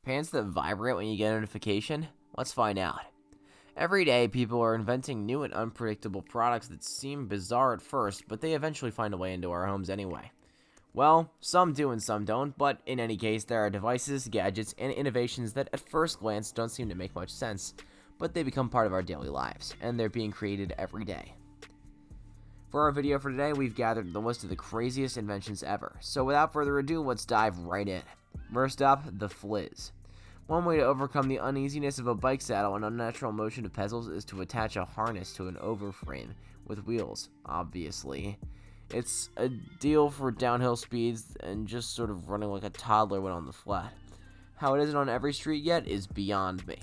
Pants that vibrate when you get a notification? Let's find out. Every day, people are inventing new and unpredictable products that seem bizarre at first, but they eventually find a way into our homes anyway. Well, some do and some don't, but in any case, there are devices, gadgets, and innovations that at first glance don't seem to make much sense, but they become part of our daily lives, and they're being created every day. For our video for today, we've gathered the list of the craziest inventions ever, so without further ado, let's dive right in. First up, the Flizz. One way to overcome the uneasiness of a bike saddle and unnatural motion of pedals is to attach a harness to an overframe with wheels, obviously. It's a deal for downhill speeds and just sort of running like a toddler when on the flat. How it isn't on every street yet is beyond me.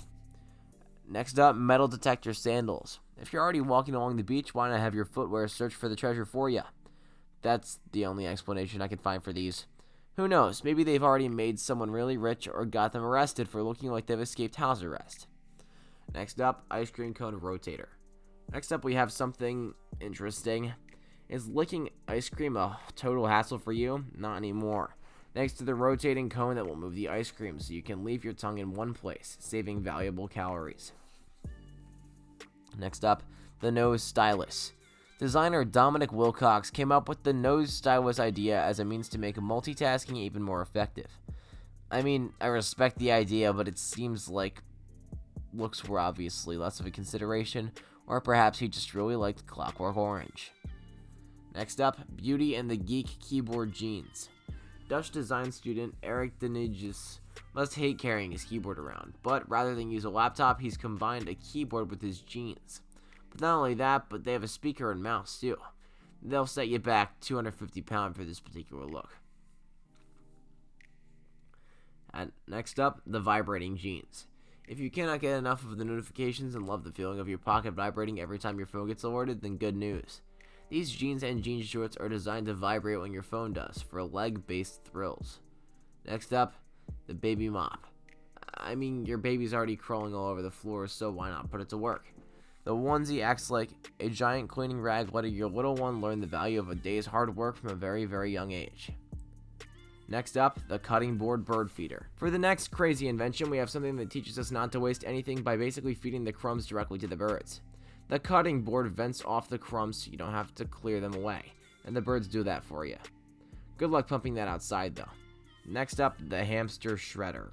Next up, metal detector sandals. If you're already walking along the beach, why not have your footwear search for the treasure for you? That's the only explanation I can find for these. Who knows, maybe they've already made someone really rich or got them arrested for looking like they've escaped house arrest. Next up, ice cream cone rotator. Next up, we have something interesting. Is licking ice cream a total hassle for you? Not anymore. Thanks to the rotating cone that will move the ice cream so you can leave your tongue in one place, saving valuable calories. Next up, the nose stylus. Designer Dominic Wilcox came up with the nose stylus idea as a means to make multitasking even more effective. I mean, I respect the idea, but it seems like looks were obviously less of a consideration, or perhaps he just really liked Clockwork Orange. Next up, Beauty and the Geek keyboard jeans. Dutch design student Eric Denijus must hate carrying his keyboard around, but rather than use a laptop, he's combined a keyboard with his jeans. But not only that, but they have a speaker and mouse too. They'll set you back £250 for this particular look. And next up, the vibrating jeans. If you cannot get enough of the notifications and love the feeling of your pocket vibrating every time your phone gets alerted, then good news. These jeans and jean shorts are designed to vibrate when your phone does, for leg-based thrills. Next up, the baby mop. I mean, your baby's already crawling all over the floor, so why not put it to work? The onesie acts like a giant cleaning rag, letting your little one learn the value of a day's hard work from a very, very young age. Next up, the cutting board bird feeder. For the next crazy invention, we have something that teaches us not to waste anything by basically feeding the crumbs directly to the birds. The cutting board vents off the crumbs so you don't have to clear them away, and the birds do that for you. Good luck pumping that outside though. Next up, the hamster shredder.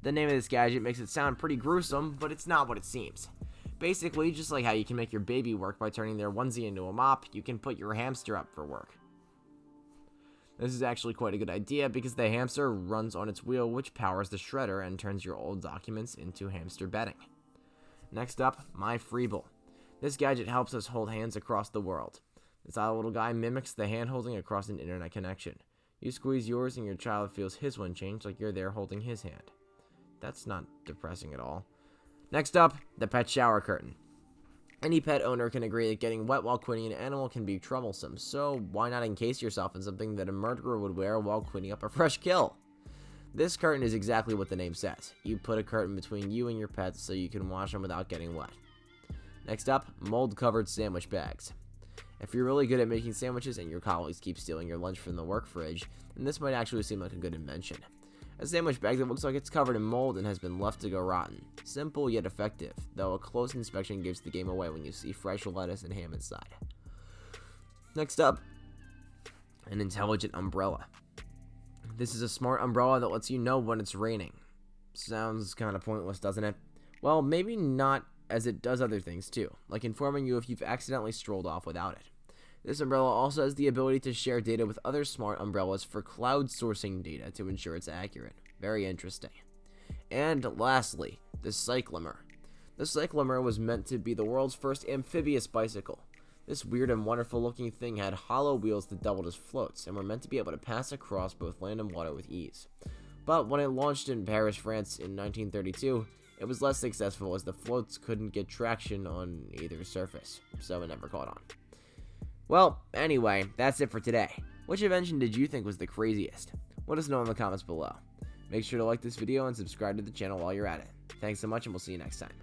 The name of this gadget makes it sound pretty gruesome, but it's not what it seems. Basically, just like how you can make your baby work by turning their onesie into a mop, you can put your hamster up for work. This is actually quite a good idea because the hamster runs on its wheel, which powers the shredder and turns your old documents into hamster bedding. Next up, my Freeble. This gadget helps us hold hands across the world. This odd little guy mimics the hand holding across an internet connection. You squeeze yours and your child feels his one change like you're there holding his hand. That's not depressing at all. Next up, the pet shower curtain. Any pet owner can agree that getting wet while cleaning an animal can be troublesome, so why not encase yourself in something that a murderer would wear while cleaning up a fresh kill? This curtain is exactly what the name says. You put a curtain between you and your pets so you can wash them without getting wet. Next up, mold-covered sandwich bags. If you're really good at making sandwiches and your colleagues keep stealing your lunch from the work fridge, then this might actually seem like a good invention. A sandwich bag that looks like it's covered in mold and has been left to go rotten. Simple yet effective, though a close inspection gives the game away when you see fresh lettuce and ham inside. Next up, an intelligent umbrella. This is a smart umbrella that lets you know when it's raining. Sounds kind of pointless, doesn't it? Well, maybe not, as it does other things too, like informing you if you've accidentally strolled off without it. This umbrella also has the ability to share data with other smart umbrellas for cloud sourcing data to ensure it's accurate. Very interesting. And lastly, the cyclomer. The cyclomer was meant to be the world's first amphibious bicycle. This weird and wonderful looking thing had hollow wheels that doubled as floats and were meant to be able to pass across both land and water with ease. But when it launched in Paris, France in 1932, it was less successful as the floats couldn't get traction on either surface, so it never caught on. Well, anyway, that's it for today. Which invention did you think was the craziest? Let us know in the comments below. Make sure to like this video and subscribe to the channel while you're at it. Thanks so much, and we'll see you next time.